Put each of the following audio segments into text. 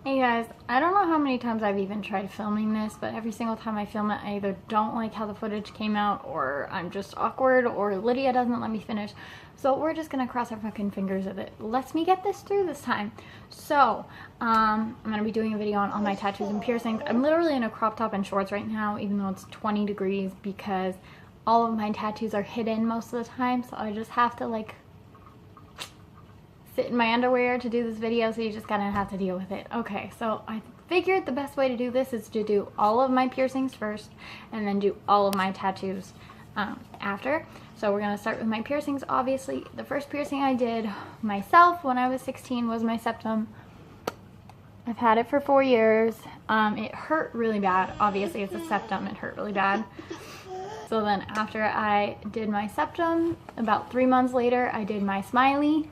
Hey guys, I don't know how many times I've even tried filming this, but every single time I film it, I either don't like how the footage came out, or I'm just awkward, or Lydia doesn't let me finish. So we're just gonna cross our fucking fingers that it lets me get this through this time. So, I'm gonna be doing a video on all my tattoos and piercings. I'm literally in a crop top and shorts right now, even though it's 20 degrees, because all of my tattoos are hidden most of the time, so I just have to like sit in my underwear to do this video, so you just gotta have to deal with it. Okay, so I figured the best way to do this is to do all of my piercings first and then do all of my tattoos after. So we're gonna start with my piercings. Obviously, the first piercing I did myself when I was 16 was my septum. I've had it for 4 years. It hurt really bad. Obviously, it's a septum, it hurt really bad. So then after I did my septum, about 3 months later, I did my smiley,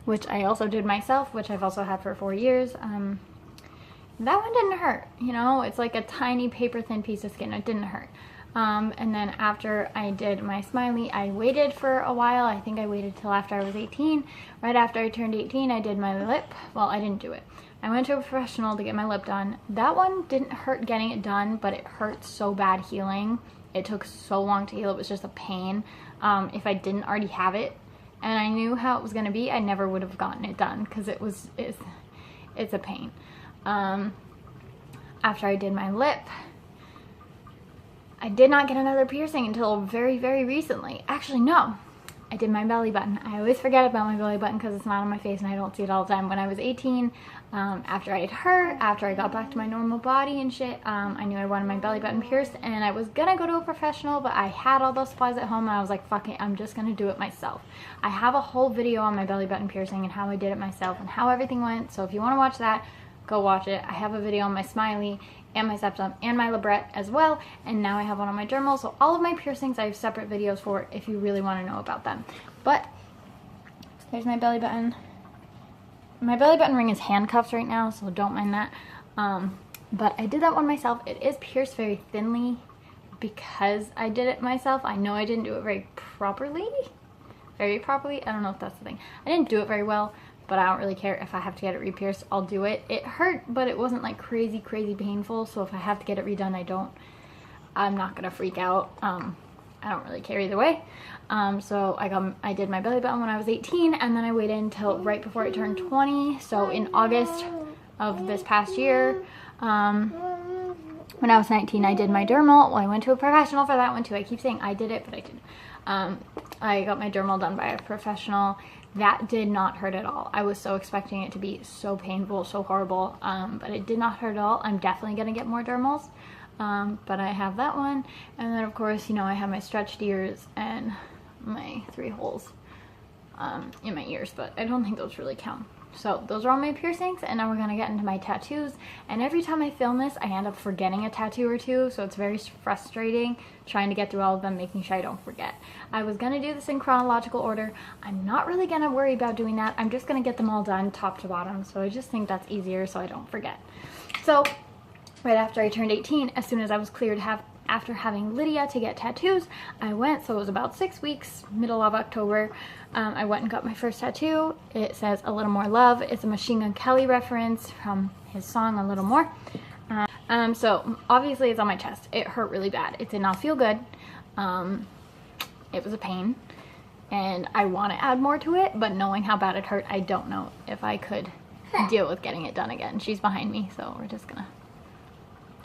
which I also did myself, which I've also had for 4 years. That one didn't hurt, you know, it's like a tiny paper thin piece of skin. It didn't hurt. And then after I did my smiley, I waited for a while. I think I waited till after I was 18. Right after I turned 18, I did my lip. Well, I didn't do it. I went to a professional to get my lip done. That one didn't hurt getting it done, but it hurt so bad healing. It took so long to heal. It was just a pain. If I didn't already have it, and I knew how it was going to be, I never would have gotten it done, because it's a pain. After I did my lip, I did not get another piercing until very, very recently. Actually, no. I did my belly button. I always forget about my belly button because it's not on my face and I don't see it all the time. When I was 18, after I had hurt, after I got back to my normal body and shit, I knew I wanted my belly button pierced, and I was gonna go to a professional, but I had all those supplies at home and I was like, fuck it, I'm just gonna do it myself. I have a whole video on my belly button piercing and how I did it myself and how everything went, so if you want to watch that, go watch it. I have a video on my smiley and my septum and my labret as well, and now I have one on my dermal. So all of my piercings I have separate videos for if you really want to know about them. But there's my belly button. My belly button ring is handcuffed right now, so don't mind that. But I did that one myself. It is pierced very thinly because I did it myself. I know I didn't do it very properly. I don't know if that's the thing. I didn't do it very well, but I don't really care. If I have to get it re-pierced, I'll do it. It hurt, but it wasn't like crazy painful, so if I have to get it redone, I'm not gonna freak out. I don't really care either way. So I did my belly button when I was 18, and then I waited until right before I turned 20. So in August of this past year, when I was 19, I did my dermal. Well, I went to a professional for that one too. I keep saying I did it, but I didn't. I got my dermal done by a professional. That did not hurt at all. I was so expecting it to be so painful, so horrible, but it did not hurt at all. I'm definitely gonna get more dermals, but I have that one. And then of course, you know, I have my stretched ears and my 3 holes in my ears, but I don't think those really count. So those are all my piercings, and now we're gonna get into my tattoos. And every time I film this, I end up forgetting a tattoo or two, so it's very frustrating trying to get through all of them, making sure I don't forget. I was gonna do this in chronological order. I'm not really gonna worry about doing that. I'm just gonna get them all done top to bottom, so I just think that's easier so I don't forget. So right after I turned 18, as soon as I was cleared after having Lydia to get tattoos, I went. So it was about 6 weeks, middle of October. I went and got my first tattoo. It says "A Little More Love." It's a Machine Gun Kelly reference from his song "A Little More." So obviously it's on my chest. It hurt really bad. It did not feel good. It was a pain, and I want to add more to it, but knowing how bad it hurt, I don't know if I could deal with getting it done again. She's behind me, so we're just gonna,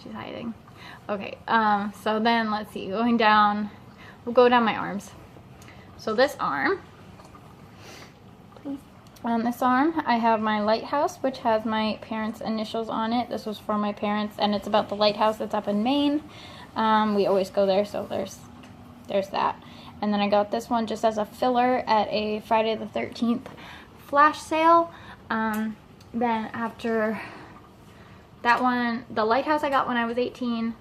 she's hiding. Okay, so then let's see, going down, we'll go down my arms. So this arm, on this arm, I have my lighthouse, which has my parents' initials on it. This was for my parents, and it's about the lighthouse that's up in Maine. We always go there, so there's that. And then I got this one just as a filler at a Friday the 13th flash sale. Then after that one, the lighthouse I got when I was 18,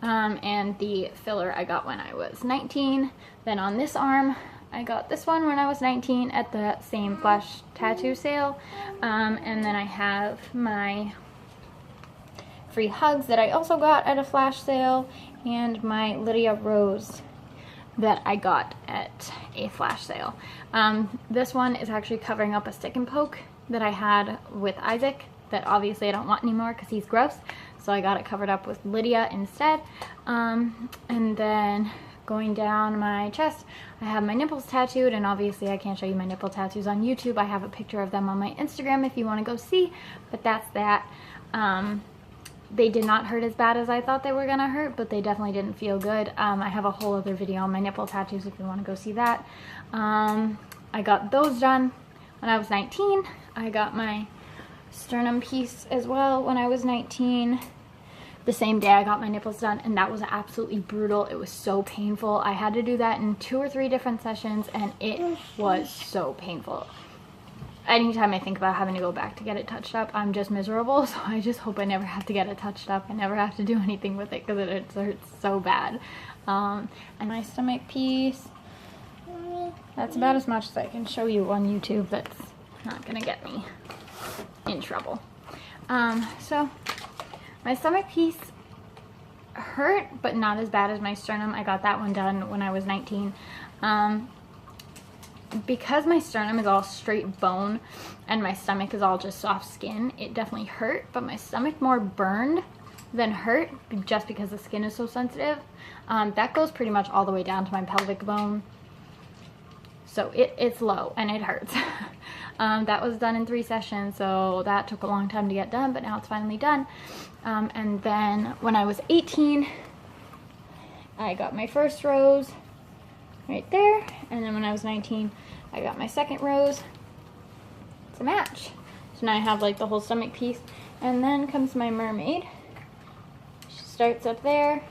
and the filler I got when I was 19. Then on this arm, I got this one when I was 19 at the same flash tattoo sale. And then I have my free hugs that I also got at a flash sale, and my Lydia Rose that I got at a flash sale. This one is actually covering up a stick and poke that I had with Isaac. that obviously I don't want anymore because he's gross. So I got it covered up with Lydia instead. And then going down my chest, I have my nipples tattooed, and obviously I can't show you my nipple tattoos on YouTube. I have a picture of them on my Instagram if you want to go see, but that's that. They did not hurt as bad as I thought they were gonna hurt, but they definitely didn't feel good. I have a whole other video on my nipple tattoos if you want to go see that. I got those done when I was 19. I got my sternum piece as well when I was 19. The same day I got my nipples done, and that was absolutely brutal. It was so painful. I had to do that in 2 or 3 different sessions, and it was so painful. Anytime I think about having to go back to get it touched up, I'm just miserable. So I just hope I never have to get it touched up. I never have to do anything with it because it hurts so bad. And my stomach piece, that's about as much as I can show you on YouTube. That's not gonna get me in trouble. So my stomach piece hurt, but not as bad as my sternum. I got that one done when I was 19. Because my sternum is all straight bone and my stomach is all just soft skin, it definitely hurt, but my stomach more burned than hurt just because the skin is so sensitive. That goes pretty much all the way down to my pelvic bone. So it's low and it hurts. That was done in 3 sessions, so that took a long time to get done, but now it's finally done. And then when I was 18, I got my first rose right there, and then when I was 19, I got my second rose. It's a match. So now I have like the whole stomach piece, and then comes my mermaid. She starts up there,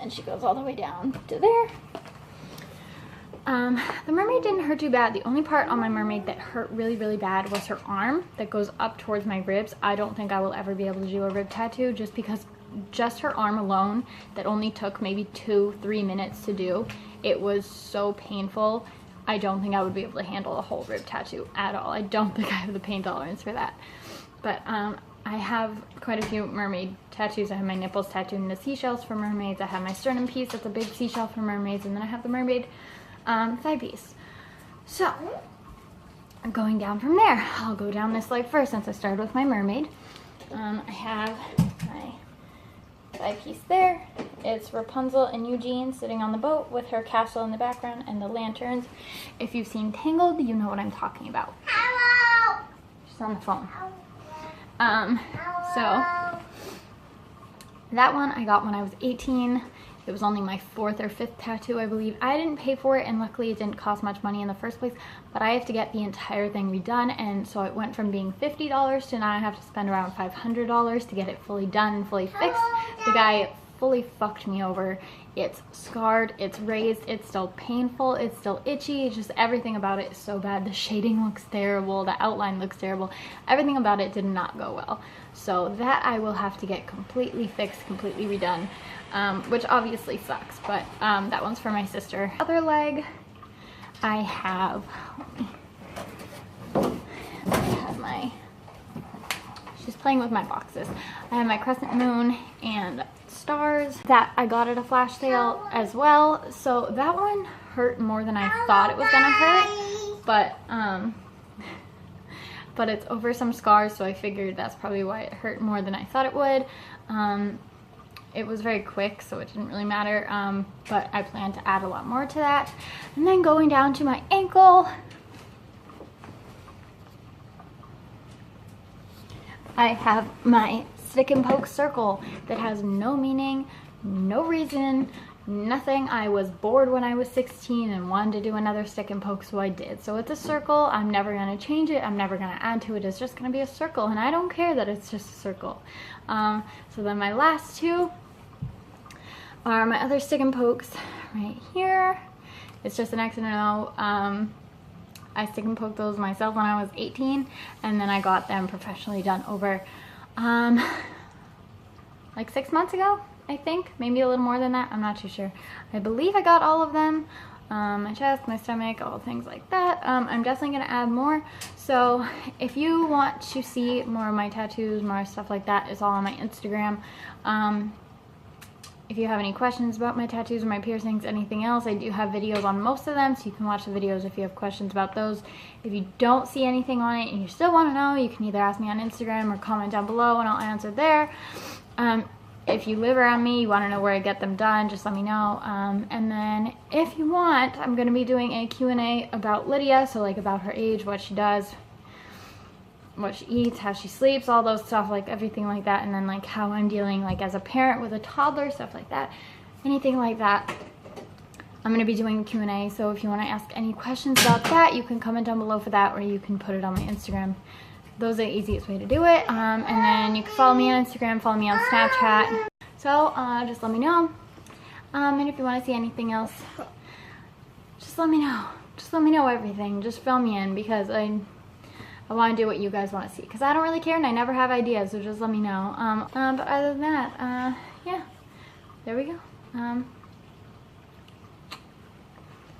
and she goes all the way down to there. The mermaid didn't hurt too bad. The only part on my mermaid that hurt really, really bad was her arm that goes up towards my ribs. I don't think I will ever be able to do a rib tattoo just because just her arm alone, that only took maybe 2-3 minutes to do. It was so painful. I don't think I would be able to handle a whole rib tattoo at all. I don't think I have the pain tolerance for that. But I have quite a few mermaid tattoos. I have my nipples tattooed into seashells for mermaids. I have my sternum piece, that's a big seashell for mermaids, and then I have the mermaid thigh piece. So I'm going down from there. I'll go down this leg first since I started with my mermaid. I have my thigh piece there. It's Rapunzel and Eugene sitting on the boat with her castle in the background and the lanterns. If you've seen Tangled, you know what I'm talking about. Hello. She's on the phone. So that one I got when I was 18. It was only my 4th or 5th tattoo, I believe. I didn't pay for it, and luckily it didn't cost much money in the first place, but I have to get the entire thing redone, and so it went from being $50 to now I have to spend around $500 to get it fully done and fully fixed. The guy fully fucked me over. It's scarred, it's raised, it's still painful, it's still itchy, it's just everything about it is so bad. The shading looks terrible, the outline looks terrible. Everything about it did not go well. So that I will have to get completely fixed, completely redone, which obviously sucks, but that one's for my sister. Other leg, I have my, she's playing with my boxes. I have my crescent moon and stars that I got at a flash sale as well. So that one hurt more than I thought it was gonna hurt, but it's over some scars, so I figured that's probably why it hurt more than I thought it would. It was very quick, so it didn't really matter, but I plan to add a lot more to that. And then going down to my ankle, I have my stick and poke circle that has no meaning, no reason, nothing. I was bored when I was 16 and wanted to do another stick and poke, so I did. So it's a circle. I'm never going to change it. I'm never going to add to it. It's just going to be a circle, and I don't care that it's just a circle. So then my last two are my other stick and pokes right here. It's just an X and an O. I stick and poke those myself when I was 18, and then I got them professionally done over like 6 months ago, I think. Maybe a little more than that. I'm not too sure. I believe I got all of them. My chest, my stomach, all things like that. I'm definitely going to add more. So if you want to see more of my tattoos, more stuff like that, it's all on my Instagram. if you have any questions about my tattoos or my piercings, anything else, I do have videos on most of them, so you can watch the videos if you have questions about those. If you don't see anything on it and you still want to know, you can either ask me on Instagram or comment down below and I'll answer there. If you live around me, you want to know where I get them done, just let me know. And then if you want, I'm going to be doing a Q&A about Lydia, so like about her age, what she does, what she eats, how she sleeps, all those stuff, like everything like that, and then like how I'm dealing like as a parent with a toddler, stuff like that, anything like that. I'm going to be doing Q&A, so if you want to ask any questions about that, you can comment down below for that, or you can put it on my Instagram. Those are the easiest way to do it. And then you can follow me on Instagram, follow me on Snapchat. So just let me know. And if you want to see anything else, just let me know. Just let me know everything. Just fill me in, because I want to do what you guys want to see, because I don't really care and I never have ideas, so just let me know. But other than that, yeah, there we go.